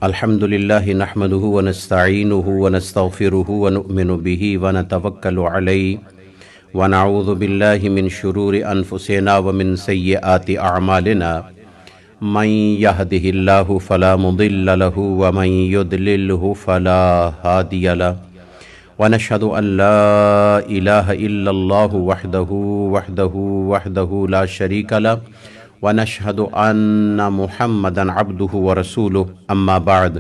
الحمد لله نحمده ونستعينه ونستغفره ونؤمن به ونتوكل عليه ونعوذ بالله من شرور أنفسنا ومن سيئات أعمالنا من يهده الله فلا مضل له ومن يضلله فلا هادي له ونشهد أن لا إله إلا الله وحده لا شريك له ونشهد أن محمدا عبده ورسوله أما بعد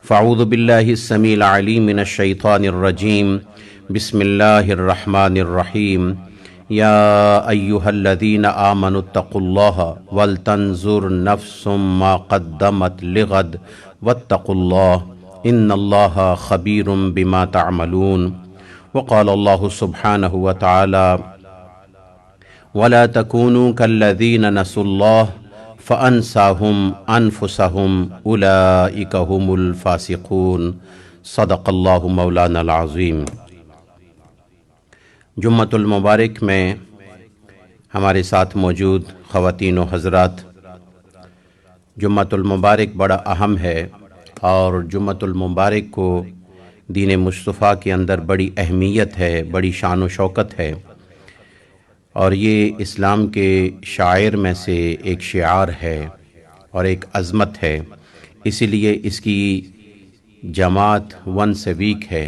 فأعوذ بالله السميع العليم من الشيطان الرجيم بسم الله الرحمن الرحيم يا أيها الذين آمنوا اتقوا الله ولتنظر نفس ما قدمت لغد واتقوا الله إن الله خبير بما تعملون وقال الله سبحانه وتعالى ولا تكونوا كالذين نسوا الله فأنساهم أنفسهم أولئك هم الفاسقون صدق الله مولانا العظیم۔ جمعۃ المبارک میں ہمارے ساتھ موجود خواتین و حضرات، جمعۃ المبارک بڑا اہم ہے اور جمعۃ المبارک کو دین مصطفیٰ کے اندر بڑی اہمیت ہے، بڑی شان و شوکت ہے، اور یہ اسلام کے شعائر میں سے ایک شعار ہے اور ایک عظمت ہے۔ اسی لیے اس کی جماعت ونس اے ویک ہے،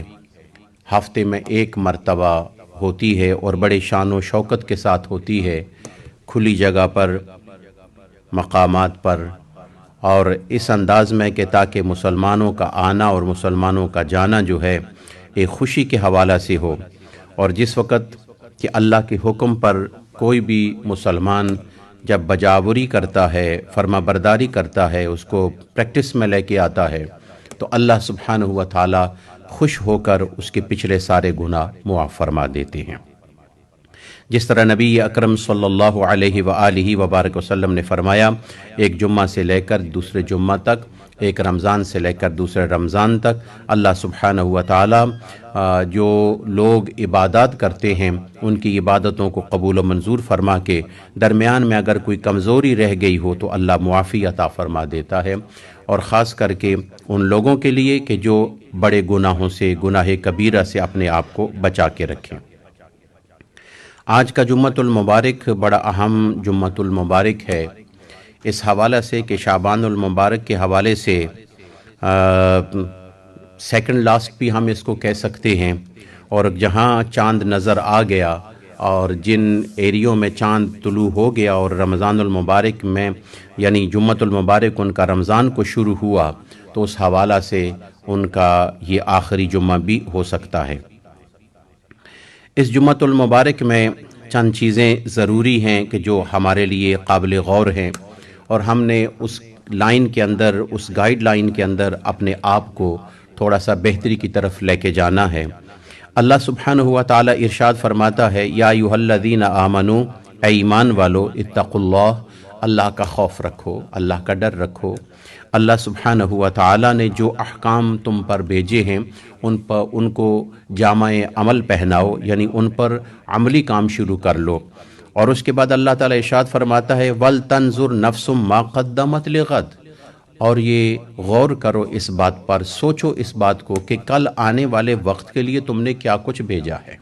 ہفتے میں ایک مرتبہ ہوتی ہے اور بڑے شان و شوکت کے ساتھ ہوتی ہے، کھلی جگہ پر، مقامات پر، اور اس انداز میں کہ تاکہ مسلمانوں کا آنا اور مسلمانوں کا جانا جو ہے ایک خوشی کے حوالہ سے ہو، اور جس وقت کہ اللہ کے حکم پر کوئی بھی مسلمان جب بجاوری کرتا ہے، فرما برداری کرتا ہے، اس کو پریکٹس میں لے کے آتا ہے، تو اللہ سبحانہ و تعالی خوش ہو کر اس کے پچھلے سارے گناہ معاف فرما دیتے ہیں۔ جس طرح نبی اکرم صلی اللہ علیہ وآلہ وبارک وسلم نے فرمایا، ایک جمعہ سے لے کر دوسرے جمعہ تک، ایک رمضان سے لے کر دوسرے رمضان تک، اللہ سبحانہ و تعالی جو لوگ عبادات کرتے ہیں ان کی عبادتوں کو قبول و منظور فرما کے درمیان میں اگر کوئی کمزوری رہ گئی ہو تو اللہ معافی عطا فرما دیتا ہے، اور خاص کر کے ان لوگوں کے لیے کہ جو بڑے گناہوں سے، گناہ کبیرہ سے اپنے آپ کو بچا کے رکھیں۔ آج کا جمعۃ المبارک بڑا اہم جمعۃ المبارک ہے، اس حوالہ سے کہ شعبان المبارک کے حوالے سے سیکنڈ لاسٹ بھی ہم اس کو کہہ سکتے ہیں، اور جہاں چاند نظر آ گیا اور جن ایریوں میں چاند طلوع ہو گیا اور رمضان المبارک میں یعنی جمعۃ المبارک ان کا رمضان کو شروع ہوا، تو اس حوالہ سے ان کا یہ آخری جمعہ بھی ہو سکتا ہے۔ اس جمعۃ المبارک میں چند چیزیں ضروری ہیں کہ جو ہمارے لیے قابل غور ہیں، اور ہم نے اس لائن کے اندر، اس گائیڈ لائن کے اندر اپنے آپ کو تھوڑا سا بہتری کی طرف لے کے جانا ہے۔ اللہ سبحانہ و تعالی ارشاد فرماتا ہے، یا ایھا الذین آمنوا، اے ایمان والو، اتقوا اللہ، اللہ کا خوف رکھو، اللہ کا ڈر رکھو۔ اللہ سبحانہ و تعالی نے جو احکام تم پر بھیجے ہیں ان کو جامع عمل پہناؤ، یعنی ان پر عملی کام شروع کر لو۔ اور اس کے بعد اللہ تعالی ارشاد فرماتا ہے، وَلْتَنْظُرْ نَفْسٌ مَا قَدَّمَتْ لِغَدٍ، اور یہ غور کرو اس بات پر، سوچو اس بات کو کہ کل آنے والے وقت کے لیے تم نے کیا کچھ بھیجا ہے۔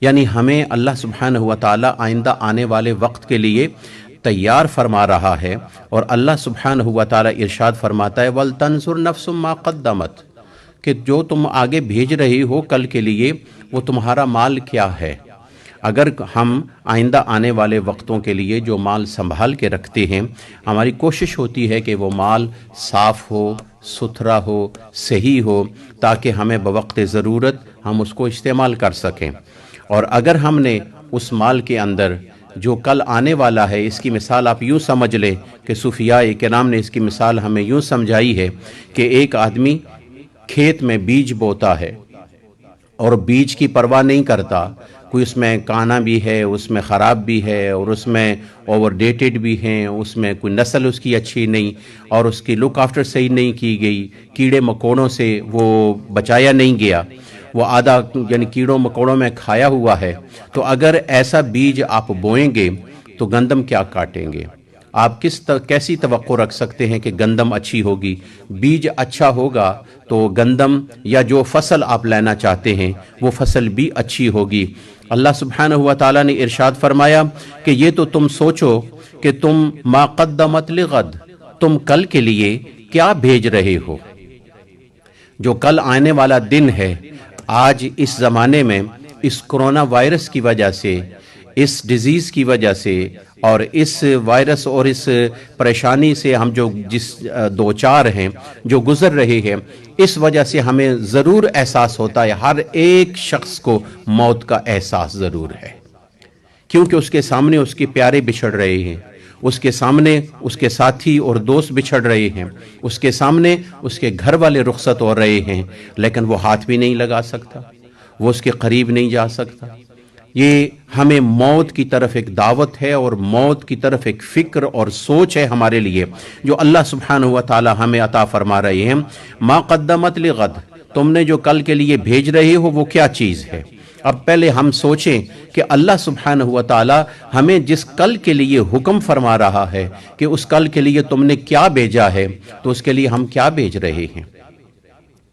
یعنی ہمیں اللہ سبحانہ و تعالی آئندہ آنے والے وقت کے لیے تیار فرما رہا ہے، اور اللہ سبحانہ و تعالی ارشاد فرماتا ہے، وَلْتَنْظُرْ نَفْسٌ مَا قَدَّمَتْ، کہ جو تم آگے بھیج رہی ہو کل کے لیے وہ تمہارا مال کیا ہے۔ اگر ہم آئندہ آنے والے وقتوں کے لیے جو مال سنبھال کے رکھتے ہیں، ہماری کوشش ہوتی ہے کہ وہ مال صاف ہو، ستھرا ہو، صحیح ہو، تاکہ ہمیں بوقت ضرورت ہم اس کو استعمال کر سکیں۔ اور اگر ہم نے اس مال کے اندر جو کل آنے والا ہے، اس کی مثال آپ یوں سمجھ لیں کہ صوفیاء کرام نے اس کی مثال ہمیں یوں سمجھائی ہے کہ ایک آدمی کھیت میں بیج بوتا ہے اور بیج کی پرواہ نہیں کرتا، کوئی اس میں کانا بھی ہے، اس میں خراب بھی ہے، اور اس میں اوور ڈیٹڈ بھی ہیں، اس میں کوئی نسل اس کی اچھی نہیں، اور اس کی لک آفٹر صحیح نہیں کی گئی، کیڑے مکوڑوں سے وہ بچایا نہیں گیا، وہ آدھا یعنی کیڑوں مکوڑوں میں کھایا ہوا ہے، تو اگر ایسا بیج آپ بوئیں گے تو گندم کیا کاٹیں گے، آپ کیسی توقع رکھ سکتے ہیں کہ گندم اچھی ہوگی؟ بیج اچھا ہوگا تو گندم یا جو فصل آپ لینا چاہتے ہیں وہ فصل بھی اچھی ہوگی۔ اللہ سبحانہ و تعالیٰ نے ارشاد فرمایا کہ یہ تو تم سوچو کہ تم ما قدمت لغد، تم کل کے لیے کیا بھیج رہے ہو۔ جو کل آنے والا دن ہے، آج اس زمانے میں اس کرونا وائرس کی وجہ سے، اس ڈیزیز کی وجہ سے اور اس وائرس اور اس پریشانی سے ہم جو جس دوچار ہیں، جو گزر رہے ہیں، اس وجہ سے ہمیں ضرور احساس ہوتا ہے، ہر ایک شخص کو موت کا احساس ضرور ہے، کیونکہ اس کے سامنے اس کے پیارے بچھڑ رہے ہیں، اس کے سامنے اس کے ساتھی اور دوست بچھڑ رہے ہیں، اس کے سامنے اس کے گھر والے رخصت ہو رہے ہیں، لیکن وہ ہاتھ بھی نہیں لگا سکتا، وہ اس کے قریب نہیں جا سکتا۔ یہ ہمیں موت کی طرف ایک دعوت ہے اور موت کی طرف ایک فکر اور سوچ ہے ہمارے لیے، جو اللہ سبحانہ و تعالی ہمیں عطا فرما رہے ہیں۔ ما قدمت لغد، تم نے جو کل کے لیے بھیج رہے ہو وہ کیا چیز ہے؟ اب پہلے ہم سوچیں کہ اللہ سبحانہ و تعالی ہمیں جس کل کے لیے حکم فرما رہا ہے کہ اس کل کے لیے تم نے کیا بھیجا ہے، تو اس کے لیے ہم کیا بھیج رہے ہیں؟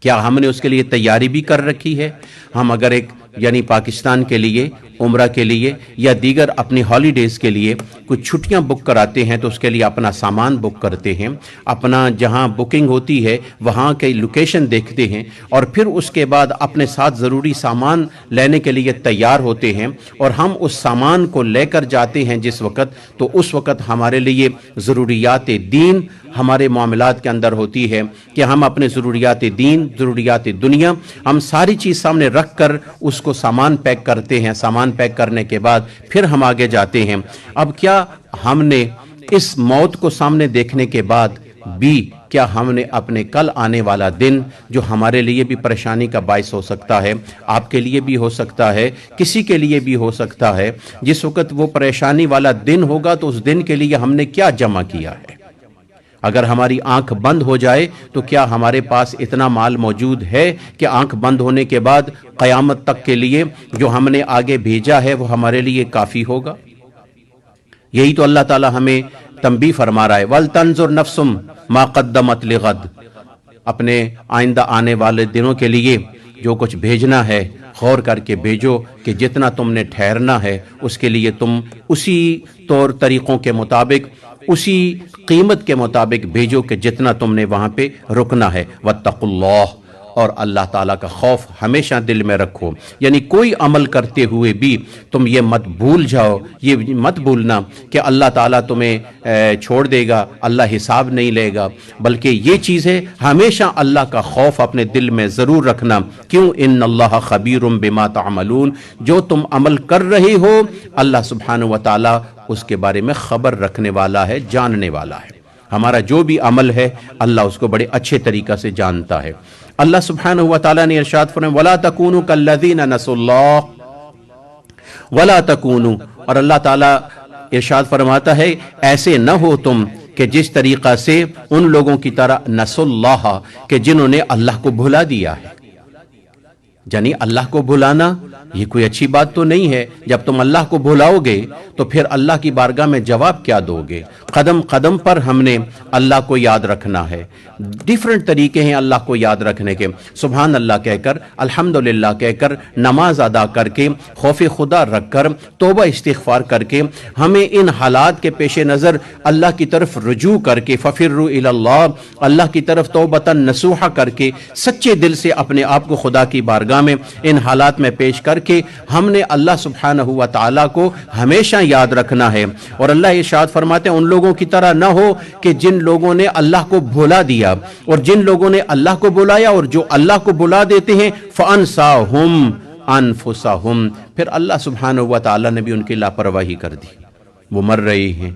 کیا ہم نے اس کے لیے تیاری بھی کر رکھی ہے؟ ہم اگر ایک یعنی پاکستان کے لیے عمرہ کے لیے یا دیگر اپنی ہالیڈیز کے لیے کچھ چھٹیاں بک کراتے ہیں تو اس کے لیے اپنا سامان بک کرتے ہیں، اپنا جہاں بکنگ ہوتی ہے وہاں کی لوکیشن دیکھتے ہیں، اور پھر اس کے بعد اپنے ساتھ ضروری سامان لینے کے لیے تیار ہوتے ہیں، اور ہم اس سامان کو لے کر جاتے ہیں جس وقت، تو اس وقت ہمارے لیے ضروریات دین ہمارے معاملات کے اندر ہوتی ہے کہ ہم اپنے ضروریات دین، ضروریات دنیا، ہم ساری چیز سامنے رکھ کر اس کو سامان پیک کرتے ہیں۔ سامان پیک کرنے کے بعد پھر ہم آگے جاتے ہیں۔ اب کیا ہم نے اس موت کو سامنے دیکھنے کے بعد بھی کیا ہم نے اپنے کل آنے والا دن، جو ہمارے لیے بھی پریشانی کا باعث ہو سکتا ہے، آپ کے لیے بھی ہو سکتا ہے، کسی کے لیے بھی ہو سکتا ہے، جس وقت وہ پریشانی والا دن ہوگا تو اس دن کے لیے ہم نے کیا جمع کیا ہے؟ اگر ہماری آنکھ بند ہو جائے تو کیا ہمارے پاس اتنا مال موجود ہے کہ آنکھ بند ہونے کے بعد قیامت تک کے لیے جو ہم نے آگے بھیجا ہے وہ ہمارے لیے کافی ہوگا؟ یہی تو اللہ تعالی ہمیں تنبیہ فرما رہا ہے، وَلْتَنْظُرْ نَفْسٌ مَا قَدَّمَتْ لِغَدٍ، اپنے آئندہ آنے والے دنوں کے لیے جو کچھ بھیجنا ہے غور کر کے بھیجو کہ جتنا تم نے ٹھہرنا ہے اس کے لیے تم اسی طور طریقوں کے مطابق، اسی قیمت کے مطابق بھیجو کہ جتنا تم نے وہاں پہ رکنا ہے۔ وَاتَّقُوا اللَّهَ، اور اللہ تعالیٰ کا خوف ہمیشہ دل میں رکھو، یعنی کوئی عمل کرتے ہوئے بھی تم یہ مت بھول جاؤ، یہ مت بھولنا کہ اللہ تعالیٰ تمہیں چھوڑ دے گا، اللہ حساب نہیں لے گا، بلکہ یہ چیز ہے ہمیشہ اللہ کا خوف اپنے دل میں ضرور رکھنا۔ کیوں؟ ان اللہ خبیر بما تعملون، جو تم عمل کر رہے ہو اللہ سبحانہ و تعالیٰ اس کے بارے میں خبر رکھنے والا ہے، جاننے والا ہے۔ ہمارا جو بھی عمل ہے اللہ اس کو بڑے اچھے طریقہ سے جانتا ہے۔ اللہ سبحانہ و تعالیٰ نے ارشاد فرمایا وَلَا تَكُونُوا كَالَّذِينَ نَسُوا اللَّهَ وَلَا تَكُونُوا، اور اللہ تعالیٰ ارشاد فرماتا ہے ایسے نہ ہو تم کہ جس طریقہ سے ان لوگوں کی طرح نسوا اللہ، کہ جنہوں نے اللہ کو بھلا دیا ہے۔ یعنی اللہ کو بھلانا یہ کوئی اچھی بات تو نہیں ہے۔ جب تم اللہ کو بھلاؤ گے تو پھر اللہ کی بارگاہ میں جواب کیا دو گے؟ قدم قدم پر ہم نے اللہ کو یاد رکھنا ہے۔ ڈیفرنٹ طریقے ہیں اللہ کو یاد رکھنے کے، سبحان اللہ کہہ کر، الحمدللہ کہہ کر، نماز ادا کر کے، خوف خدا رکھ کر، توبہ استغفار کر کے، ہمیں ان حالات کے پیش نظر اللہ کی طرف رجوع کر کے، ففروا الی اللہ، اللہ کی طرف توبۃ نصوحا کر کے، سچے دل سے اپنے آپ کو خدا کی بارگاہ میں ان حالات میں پیش کر کے ہم نے اللہ سبحانہ و تعالیٰ کو ہمیشہ یاد رکھنا ہے۔ اور اللہ ارشاد فرماتے ہیں ان لوگوں کی طرح نہ ہو کہ جن لوگوں نے اللہ کو بھلا دیا، اور جن لوگوں نے اللہ کو بلایا اور جو اللہ کو بلا دیتے ہیں فَأَنْسَاهُمْ أَنفُسَهُمْ، پھر اللہ سبحانہ و تعالیٰ نے بھی ان کی لاپرواہی کر دی۔ وہ مر رہے ہیں،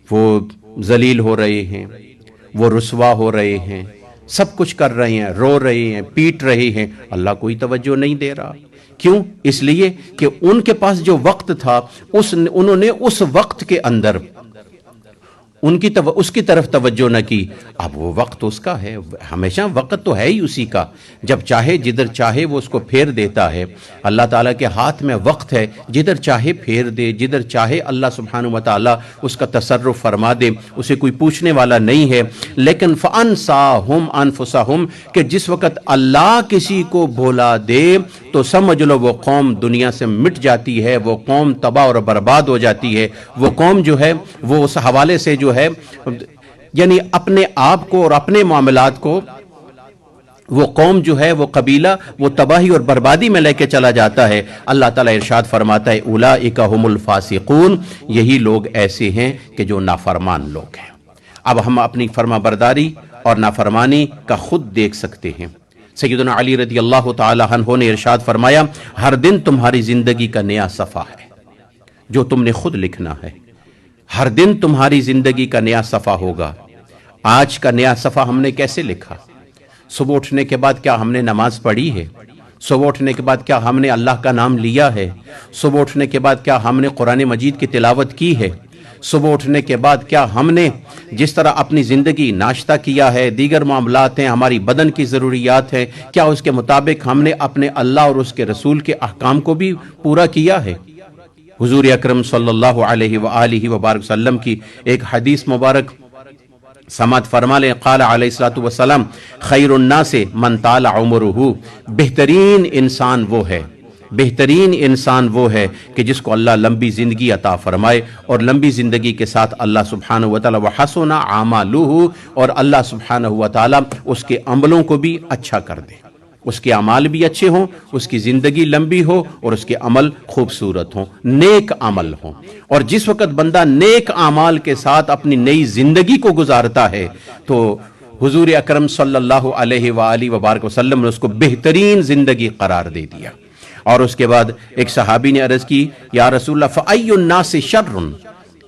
وہ ذلیل ہو رہے ہیں، وہ رسوا ہو رہے ہیں، سب کچھ کر رہے ہیں، رو رہے ہیں، پیٹ رہے ہیں، اللہ کوئی توجہ نہیں دے رہا۔ کیوں؟ اس لیے کہ ان کے پاس جو وقت تھا انہوں نے اس وقت کے اندر ان کی اس کی طرف توجہ نہ کی. اب وہ وقت اس کا ہے, ہمیشہ وقت تو ہے ہی اسی کا, جب چاہے جدھر چاہے وہ اس کو پھیر دیتا ہے. اللہ تعالیٰ کے ہاتھ میں وقت ہے, جدھر چاہے پھیر دے, جدھر چاہے اللہ سبحانہ و تعالیٰ اس کا تصرف فرما دے, اسے کوئی پوچھنے والا نہیں ہے. لیکن فَأَنْسَاهُمْ أَنفُسَهُمْ کہ جس وقت اللہ کسی کو بھولا دے تو سمجھ لو وہ قوم دنیا سے مٹ جاتی ہے, وہ قوم تباہ اور برباد ہو جاتی ہے. وہ قوم جو ہے وہ اس حوالے سے جو ہے یعنی اپنے آپ کو اور اپنے معاملات کو, وہ قوم جو ہے, وہ قبیلہ, وہ تباہی اور بربادی میں لے کے چلا جاتا ہے. اللہ تعالیٰ ارشاد فرماتا ہے اولئک هم الفاسقون, یہی لوگ ایسے ہیں کہ جو نافرمان لوگ ہیں. اب ہم اپنی فرما برداری اور نافرمانی کا خود دیکھ سکتے ہیں. سیدنا علی رضی اللہ تعالی عنہ نے ارشاد فرمایا ہر دن تمہاری زندگی کا نیا صفحہ ہے جو تم نے خود لکھنا ہے. ہر دن تمہاری زندگی کا نیا صفحہ ہوگا. آج کا نیا صفحہ ہم نے کیسے لکھا؟ صبح اٹھنے کے بعد کیا ہم نے نماز پڑھی ہے؟ صبح اٹھنے کے بعد کیا ہم نے اللہ کا نام لیا ہے؟ صبح اٹھنے کے بعد کیا ہم نے قرآن مجید کی تلاوت کی ہے؟ صبح اٹھنے کے بعد کیا ہم نے جس طرح اپنی زندگی ناشتہ کیا ہے, دیگر معاملات ہیں, ہماری بدن کی ضروریات ہیں, کیا اس کے مطابق ہم نے اپنے اللہ اور اس کے رسول کے احکام کو بھی پورا کیا ہے؟ حضور اکرم صلی اللہ علیہ وآلہ وبارک وسلم کی ایک حدیث مبارک سماعت فرما لیں. قال علیہ الصلوۃ والسلام خیر الناس من طال عمرہ, بہترین انسان وہ ہے, بہترین انسان وہ ہے کہ جس کو اللہ لمبی زندگی عطا فرمائے, اور لمبی زندگی کے ساتھ اللہ سبحانہ و تعالی وحسن اعمالہ, اور اللہ سبحانہ و تعالی اس کے عملوں کو بھی اچھا کر دے, اس کے اعمال بھی اچھے ہوں, اس کی زندگی لمبی ہو اور اس کے عمل خوبصورت ہوں, نیک عمل ہوں. اور جس وقت بندہ نیک اعمال کے ساتھ اپنی نئی زندگی کو گزارتا ہے تو حضور اکرم صلی اللہ علیہ وآلہ وبارک وسلم نے اس کو بہترین زندگی قرار دے دیا. اور اس کے بعد ایک صحابی نے عرض کی یا رسول اللہ فأی الناس شر,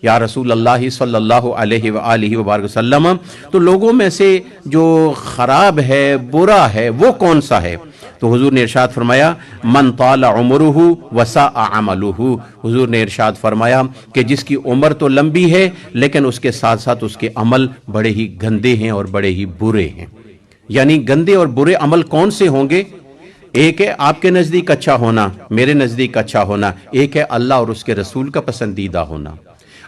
یا رسول اللہ صلی اللہ علیہ وآلہ وبارک وسلم تو لوگوں میں سے جو خراب ہے, برا ہے, وہ کون سا ہے؟ تو حضور نے ارشاد فرمایا من طال عمرہ وساء عملہ, حضور نے ارشاد فرمایا کہ جس کی عمر تو لمبی ہے لیکن اس کے ساتھ ساتھ اس کے عمل بڑے ہی گندے ہیں اور بڑے ہی برے ہیں. یعنی گندے اور برے عمل کون سے ہوں گے؟ ایک ہے آپ کے نزدیک اچھا ہونا, میرے نزدیک اچھا ہونا, ایک ہے اللہ اور اس کے رسول کا پسندیدہ ہونا.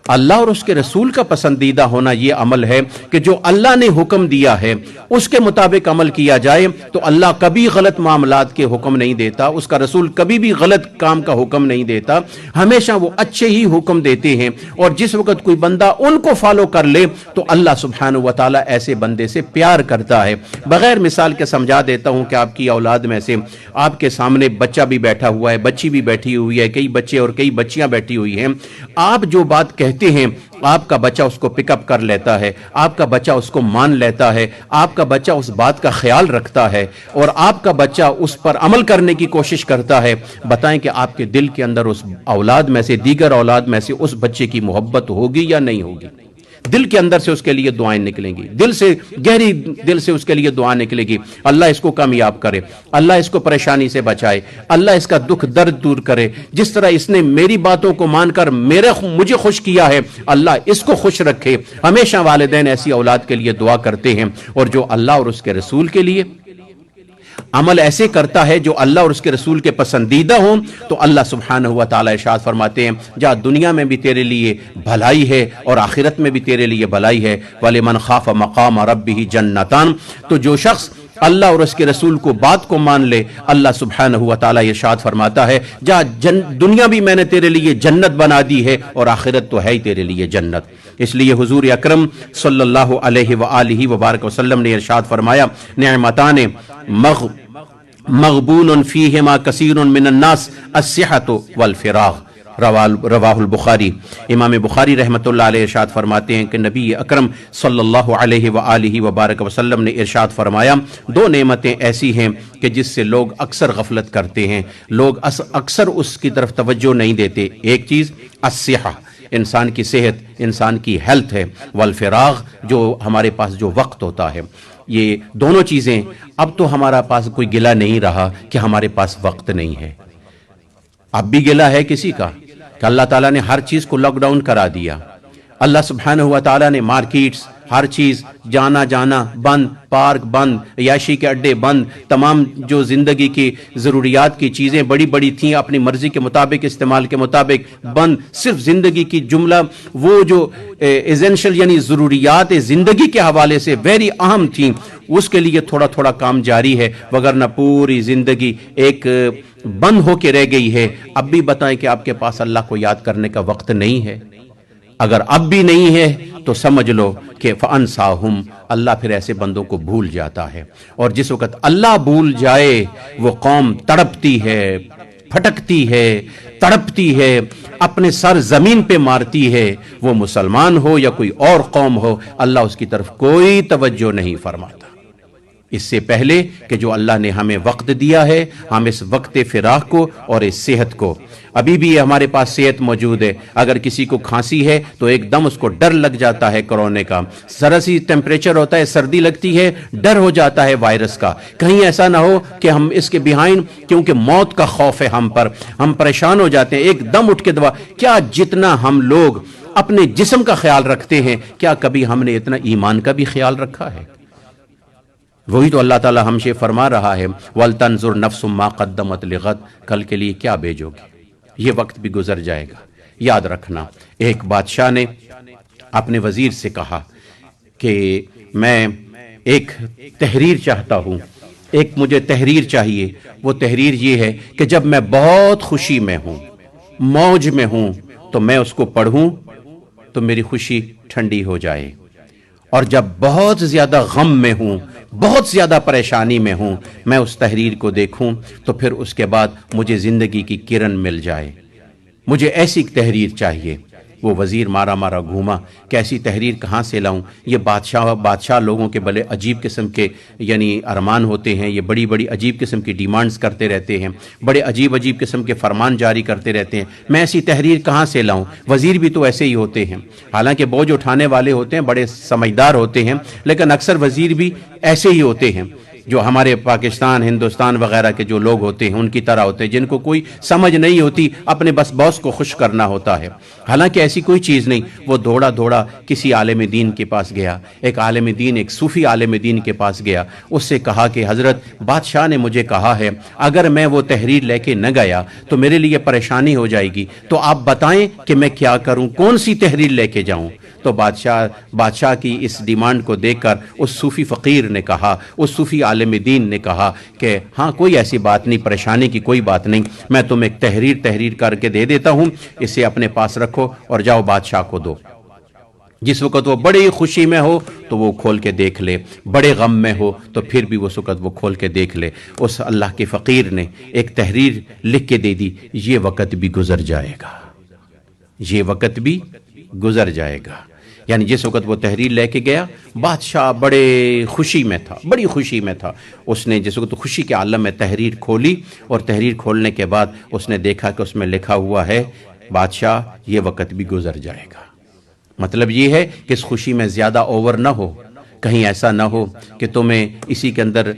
اللہ اور اس کے رسول کا پسندیدہ ہونا یہ عمل ہے کہ جو اللہ نے حکم دیا ہے اس کے مطابق عمل کیا جائے تو اللہ کبھی غلط معاملات کے حکم نہیں دیتا, اس کا رسول کبھی بھی غلط کام کا حکم نہیں دیتا, ہمیشہ وہ اچھے ہی حکم دیتے ہیں. اور جس وقت کوئی بندہ ان کو فالو کر لے تو اللہ سبحانہ و تعالیٰ ایسے بندے سے پیار کرتا ہے. بغیر مثال کے سمجھا دیتا ہوں کہ آپ کی اولاد میں سے آپ کے سامنے بچہ بھی بیٹھا ہوا ہے, بچی بھی بیٹھی ہوئی ہے, کئی بچے اور کئی بچیاں بیٹھی ہوئی ہیں. آپ جو بات کہتے ہیں آپ کا بچہ اس کو پک اپ کر لیتا ہے, آپ کا بچہ اس کو مان لیتا ہے, آپ کا بچہ اس بات کا خیال رکھتا ہے اور آپ کا بچہ اس پر عمل کرنے کی کوشش کرتا ہے. بتائیں کہ آپ کے دل کے اندر اس اولاد میں سے, دیگر اولاد میں سے اس بچے کی محبت ہوگی یا نہیں ہوگی؟ دل کے اندر سے اس کے لیے دعائیں نکلیں گی, دل سے, گہری دل سے اس کے لیے دعا نکلے گی اللہ اس کو کامیاب کرے, اللہ اس کو پریشانی سے بچائے, اللہ اس کا دکھ درد دور کرے, جس طرح اس نے میری باتوں کو مان کر مجھے خوش کیا ہے اللہ اس کو خوش رکھے. ہمیشہ والدین ایسی اولاد کے لیے دعا کرتے ہیں. اور جو اللہ اور اس کے رسول کے لیے عمل ایسے کرتا ہے جو اللہ اور اس کے رسول کے پسندیدہ ہوں تو اللہ سبحانہ و تعالی ارشاد فرماتے ہیں جہاں دنیا میں بھی تیرے لیے بھلائی ہے اور آخرت میں بھی تیرے لیے بھلائی ہے. وَلِمَنْ خَافَ مَقَامَ رَبِّهِ جَنَّتَانِ, تو جو شخص اللہ اور اس کے رسول کو بات کو مان لے اللہ سبحانہ و تعالی ارشاد فرماتا ہے جہاں دنیا بھی میں نے تیرے لیے جنت بنا دی ہے اور آخرت تو ہے ہی تیرے لیے جنت. اس لیے حضور اکرم صلی اللہ علیہ وآلہ وبارک وسلم نے ارشاد فرمایا نعمتان مغبون فیہما کثیر من الناس الصحۃ والفراغ, رواہ البخاری. امام بخاری رحمۃ اللہ علیہ ارشاد فرماتے ہیں کہ نبی اکرم صلی اللہ علیہ وآلہ وبارک وسلم نے ارشاد فرمایا دو نعمتیں ایسی ہیں کہ جس سے لوگ اکثر غفلت کرتے ہیں, لوگ اکثر اس کی طرف توجہ نہیں دیتے. ایک چیز الصحہ, انسان کی صحت, انسان کی ہیلتھ ہے, والفراغ, جو ہمارے پاس جو وقت ہوتا ہے. یہ دونوں چیزیں اب تو ہمارا پاس کوئی گلہ نہیں رہا کہ ہمارے پاس وقت نہیں ہے. اب بھی گلہ ہے کسی کا کہ اللہ تعالیٰ نے ہر چیز کو لاک ڈاؤن کرا دیا, اللہ سبحانہ و تعالیٰ نے مارکیٹس، ہر چیز جانا بند، پارک بند، عیاشی کے اڈے بند، تمام جو زندگی کی ضروریات کی چیزیں بڑی بڑی تھیں اپنی مرضی کے مطابق استعمال کے مطابق بند، صرف زندگی کی جملہ وہ جو ایسنشل یعنی ضروریات زندگی کے حوالے سے ویری اہم تھیں اس کے لیے تھوڑا تھوڑا کام جاری ہے، وگرنہ پوری زندگی ایک بند ہو کے رہ گئی ہے۔ اب بھی بتائیں کہ آپ کے پاس اللہ کو یاد کرنے کا وقت نہیں ہے؟ اگر اب بھی نہیں ہے تو سمجھ لو کہ فَأَنْسَاهُمْ، اللہ پھر ایسے بندوں کو بھول جاتا ہے، اور جس وقت اللہ بھول جائے وہ قوم تڑپتی ہے، پھٹکتی ہے، تڑپتی ہے، اپنے سر زمین پہ مارتی ہے، وہ مسلمان ہو یا کوئی اور قوم ہو، اللہ اس کی طرف کوئی توجہ نہیں فرماتا۔ اس سے پہلے کہ جو اللہ نے ہمیں وقت دیا ہے، ہم اس وقت فراق کو اور اس صحت کو، ابھی بھی ہمارے پاس صحت موجود ہے، اگر کسی کو کھانسی ہے تو ایک دم اس کو ڈر لگ جاتا ہے کرونے کا، ذرا سی ٹیمپریچر ہوتا ہے، سردی لگتی ہے، ڈر ہو جاتا ہے وائرس کا، کہیں ایسا نہ ہو کہ ہم اس کے بیہائنڈ، کیونکہ موت کا خوف ہے ہم پر، ہم پریشان ہو جاتے ہیں، ایک دم اٹھ کے دوا۔ کیا جتنا ہم لوگ اپنے جسم کا خیال رکھتے ہیں، کیا کبھی ہم نے اتنا ایمان کا بھی خیال رکھا ہے؟ وہی تو اللہ تعالی ہم سے فرما رہا ہے وَلْتَنْظُرْ نَفْسٌ مَا قَدَّمَتْ لِغَدٍ، کل کے لیے کیا بھیجو گے، یہ وقت بھی گزر جائے گا۔ یاد رکھنا، ایک بادشاہ نے اپنے وزیر سے کہا کہ میں ایک تحریر چاہتا ہوں، ایک مجھے تحریر چاہیے، وہ تحریر یہ ہے کہ جب میں بہت خوشی میں ہوں، موج میں ہوں، تو میں اس کو پڑھوں تو میری خوشی ٹھنڈی ہو جائے، اور جب بہت زیادہ غم میں ہوں، بہت زیادہ پریشانی میں ہوں، میں اس تحریر کو دیکھوں تو پھر اس کے بعد مجھے زندگی کی کرن مل جائے۔ مجھے ایسی تحریر چاہیے۔ وہ وزیر مارا مارا گھوما کہ ایسی تحریر کہاں سے لاؤں؟ یہ بادشاہ لوگوں کے بڑے عجیب قسم کے یعنی ارمان ہوتے ہیں، یہ بڑی بڑی عجیب قسم کی ڈیمانڈز کرتے رہتے ہیں، بڑے عجیب قسم کے فرمان جاری کرتے رہتے ہیں، میں ایسی تحریر کہاں سے لاؤں؟ وزیر بھی تو ایسے ہی ہوتے ہیں، حالانکہ بوجھ اٹھانے والے ہوتے ہیں، بڑے سمجھدار ہوتے ہیں، لیکن اکثر وزیر بھی ایسے ہی ہوتے ہیں جو ہمارے پاکستان، ہندوستان وغیرہ کے جو لوگ ہوتے ہیں ان کی طرح ہوتے ہیں، جن کو کوئی سمجھ نہیں ہوتی، اپنے بس باس کو خوش کرنا ہوتا ہے۔ حالانکہ ایسی کوئی چیز نہیں۔ وہ دوڑا کسی عالم دین کے پاس گیا، ایک عالم دین، ایک صوفی عالم دین کے پاس گیا، اس سے کہا کہ حضرت بادشاہ نے مجھے کہا ہے اگر میں وہ تحریر لے کے نہ گیا تو میرے لیے پریشانی ہو جائے گی، تو آپ بتائیں کہ میں کیا کروں، کون سی تحریر لے کے جاؤں؟ تو بادشاہ کی اس ڈیمانڈ کو دیکھ کر اس صوفی فقیر نے کہا، اس صوفی عالم دین نے کہا کہ ہاں کوئی ایسی بات نہیں، پریشانی کی کوئی بات نہیں، میں تمہیں ایک تحریر کر کے دے دیتا ہوں، اسے اپنے پاس رکھو اور جاؤ بادشاہ کو دو۔ جس وقت وہ بڑی خوشی میں ہو تو وہ کھول کے دیکھ لے، بڑے غم میں ہو تو پھر بھی اس وقت وہ کھول کے دیکھ لے۔ اس اللہ کے فقیر نے ایک تحریر لکھ کے دے دی، یہ وقت بھی گزر جائے گا، یہ وقت بھی گزر جائے گا۔ یعنی جس وقت وہ تحریر لے کے گیا، بادشاہ بڑے خوشی میں تھا، بڑی خوشی میں تھا۔ اس نے جس وقت خوشی کے عالم میں تحریر کھولی، اور تحریر کھولنے کے بعد اس نے دیکھا کہ اس میں لکھا ہوا ہے بادشاہ یہ وقت بھی گزر جائے گا۔ مطلب یہ ہے کہ اس خوشی میں زیادہ اوور نہ ہو، کہیں ایسا نہ ہو کہ تمہیں اسی کے اندر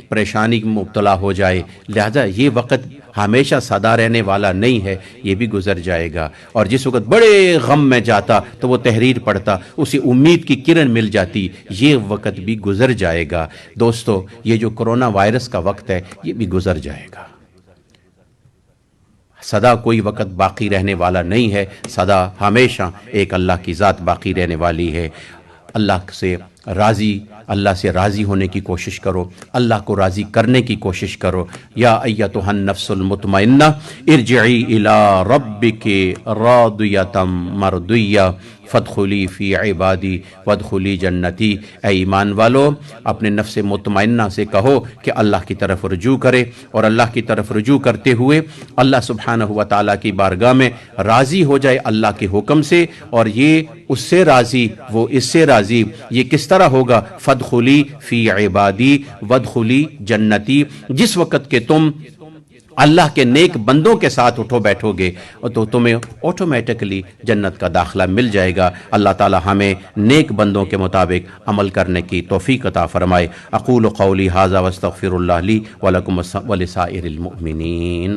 پریشانی مبتلا ہو جائے، لہذا یہ وقت ہمیشہ سدا رہنے والا نہیں ہے، یہ بھی گزر جائے گا۔ اور جس وقت بڑے غم میں جاتا تو وہ تحریر پڑھتا، اسے امید کی کرن مل جاتی، یہ وقت بھی گزر جائے گا۔ دوستو، یہ جو کرونا وائرس کا وقت ہے یہ بھی گزر جائے گا۔ سدا کوئی وقت باقی رہنے والا نہیں ہے، سدا ہمیشہ ایک اللہ کی ذات باقی رہنے والی ہے۔ اللہ سے راضی ہونے کی کوشش کرو، اللہ کو راضی کرنے کی کوشش کرو۔ یا ایتھا النفس المطمئنہ ارجعی الی ربک راضیۃ مرضیہ فادخلی فی عبادی وادخلی جنتی۔ اے ایمان والو، اپنے نفس مطمئنہ سے کہو کہ اللہ کی طرف رجوع کرے، اور اللہ کی طرف رجوع کرتے ہوئے اللہ سبحانہ و تعالیٰ کی بارگاہ میں راضی ہو جائے اللہ کے حکم سے، اور یہ اس سے راضی، وہ اس سے راضی۔ یہ کس طرح ہوگا؟ فادخلی فی عبادی وادخلی جنتی۔ جس وقت کہ تم اللہ کے نیک بندوں کے ساتھ اٹھو بیٹھو گے تو تمہیں آٹومیٹکلی جنت کا داخلہ مل جائے گا۔ اللہ تعالی ہمیں نیک بندوں کے مطابق عمل کرنے کی توفیق عطا فرمائے۔ اقول قولی ھذا واستغفر اللہ لی ولکم ولسائر المؤمنین۔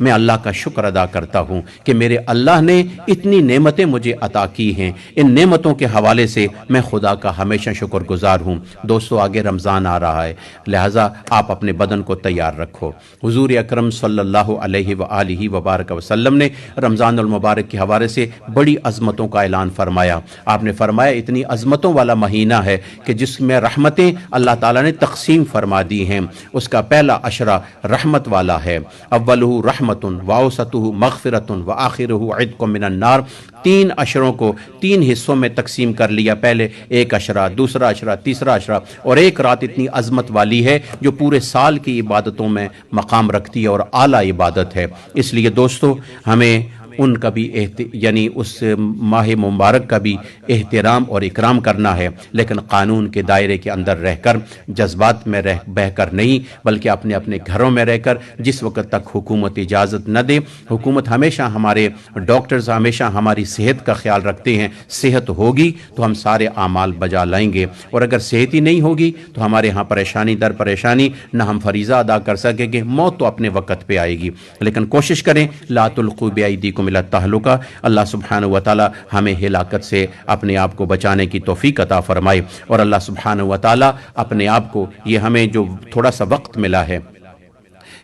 میں اللہ کا شکر ادا کرتا ہوں کہ میرے اللہ نے اتنی نعمتیں مجھے عطا کی ہیں، ان نعمتوں کے حوالے سے میں خدا کا ہمیشہ شکر گزار ہوں۔ دوستو آگے رمضان آ رہا ہے، لہٰذا آپ اپنے بدن کو تیار رکھو۔ حضور اکرم صلی اللہ علیہ وآلہ وبارک وسلم نے رمضان المبارک کے حوالے سے بڑی عظمتوں کا اعلان فرمایا۔ آپ نے فرمایا اتنی عظمتوں والا مہینہ ہے کہ جس میں رحمتیں اللہ تعالیٰ نے تقسیم فرما دی ہیں۔ اس کا پہلا عشرہ رحمت والا ہے، اولہ رحمت واوسطہ مغفرت وآخرہ عتق من النار۔ تین عشروں کو تین حصوں میں تقسیم کر لیا، پہلے ایک عشرہ، دوسرا عشرہ، تیسرا عشرہ، اور ایک رات اتنی عظمت والی ہے جو پورے سال کی عبادتوں میں مقام رکھتی ہے اور اعلیٰ عبادت ہے۔ اس لیے دوستو ہمیں ان کا بھی یعنی اس ماہ مبارک کا بھی احترام اور اکرام کرنا ہے، لیکن قانون کے دائرے کے اندر رہ کر، جذبات میں بہہ کر نہیں، بلکہ اپنے اپنے گھروں میں رہ کر۔ جس وقت تک حکومت اجازت نہ دے، حکومت ہمیشہ ہمارے ڈاکٹرز ہمیشہ ہماری صحت کا خیال رکھتے ہیں، صحت ہوگی تو ہم سارے اعمال بجا لائیں گے، اور اگر صحت ہی نہیں ہوگی تو ہمارے ہاں پریشانی در پریشانی، نہ ہم فریضہ ادا کر سکیں گے، موت تو اپنے وقت پہ آئے گی۔ لیکن کوشش کریں لا تلقوا بأیدیکم الی التہلکہ، اللہ سبحانہ وتعالی ہمیں ہلاکت سے اپنے آپ کو بچانے کی توفیق عطا فرمائے، اور اللہ سبحانہ وتعالی اپنے آپ کو، یہ ہمیں جو تھوڑا سا وقت ملا ہے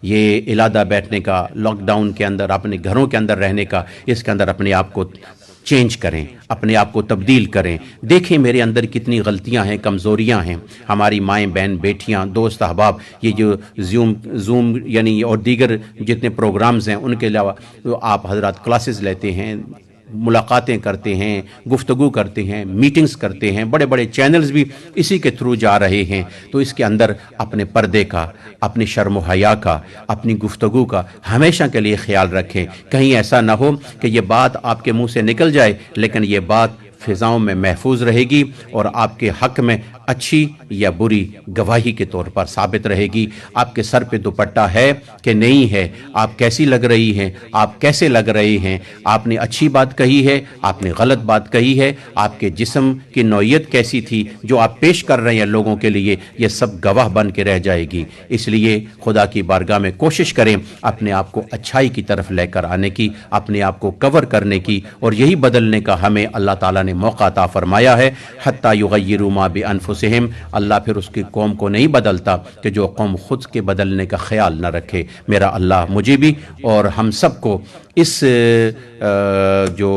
یہ علادہ بیٹھنے کا، لاک ڈاؤن کے اندر اپنے گھروں کے اندر رہنے کا، اس کے اندر اپنے آپ کو چینج کریں، اپنے آپ کو تبدیل کریں۔ دیکھیں میرے اندر کتنی غلطیاں ہیں، کمزوریاں ہیں۔ ہماری مائیں بہن بیٹیاں دوست احباب یہ جو زوم یعنی اور دیگر جتنے پروگرامز ہیں ان کے علاوہ آپ حضرات کلاسز لیتے ہیں، ملاقاتیں کرتے ہیں، گفتگو کرتے ہیں، میٹنگز کرتے ہیں، بڑے بڑے چینلز بھی اسی کے تھرو جا رہے ہیں، تو اس کے اندر اپنے پردے کا، اپنی شرم و حیا کا، اپنی گفتگو کا ہمیشہ کے لیے خیال رکھیں۔ کہیں ایسا نہ ہو کہ یہ بات آپ کے منہ سے نکل جائے لیکن یہ بات فضاؤں میں محفوظ رہے گی اور آپ کے حق میں اچھی یا بری گواہی کے طور پر ثابت رہے گی۔ آپ کے سر پہ دوپٹہ ہے کہ نہیں ہے، آپ کیسی لگ رہی ہیں، آپ کیسے لگ رہے ہیں، آپ نے اچھی بات کہی ہے، آپ نے غلط بات کہی ہے، آپ کے جسم کی نوعیت کیسی تھی جو آپ پیش کر رہے ہیں لوگوں کے لیے، یہ سب گواہ بن کے رہ جائے گی۔ اس لیے خدا کی بارگاہ میں کوشش کریں اپنے آپ کو اچھائی کی طرف لے کر آنے کی، اپنے آپ کو کور کرنے کی، اور یہی بدلنے کا ہمیں اللہ تعالیٰ نے موقع عطا فرمایا ہے۔ حتیٰ یغیروا ما بانفسہم، اللہ پھر اس کی قوم کو نہیں بدلتا کہ جو قوم خود کے بدلنے کا خیال نہ رکھے۔ میرا اللہ مجھے بھی اور ہم سب کو اس جو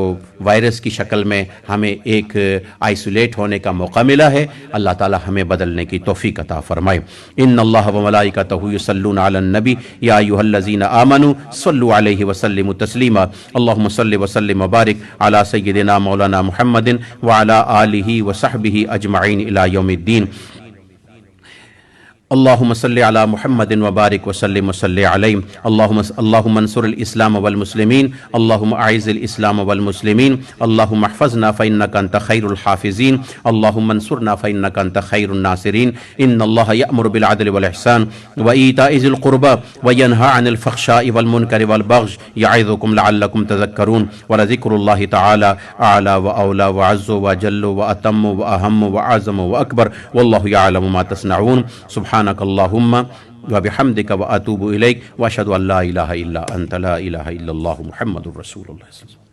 وائرس کی شکل میں ہمیں ایک آئسولیٹ ہونے کا موقع ملا ہے، اللہ تعالیٰ ہمیں بدلنے کی توفیق عطا فرمائے۔ ان اللہ و ملائکتہ یصلون علی النبی یا ایھا الذین آمنوا صلوا علیہ وسلموا تسلیما اللہم صل وسلم وبارک علی سیدنا مولانا محمد وعلی آلہ وصحبہ اجمعین الی یوم الدین۔ اللہم صلی علی محمد وبارک وسلم وصلی علیہ اللہم انصر الاسلام والمسلمین اللہم اعز الاسلام والمسلمین اللہم احفظنا فإنک انت خیر الحافظین اللہم انصرنا فإنک انت خیر الناصرین۔ ان اللہ یأمر بالعدل والإحسان وإیتاء ذی القربى وینہی عن الفحشاء والمنکر والبغی یعظکم لعلکم تذکرون۔ ولذکر اللہ تعالی اعلی واولی واعز واجل واتم واہم واعظم واکبر واللہ یعلم ما تصنعون۔ سبحانک اللہم وبحمدک واتوب الیک واشہد ان لا الہ الا انت لا الہ الا اللہ محمد رسول اللہ۔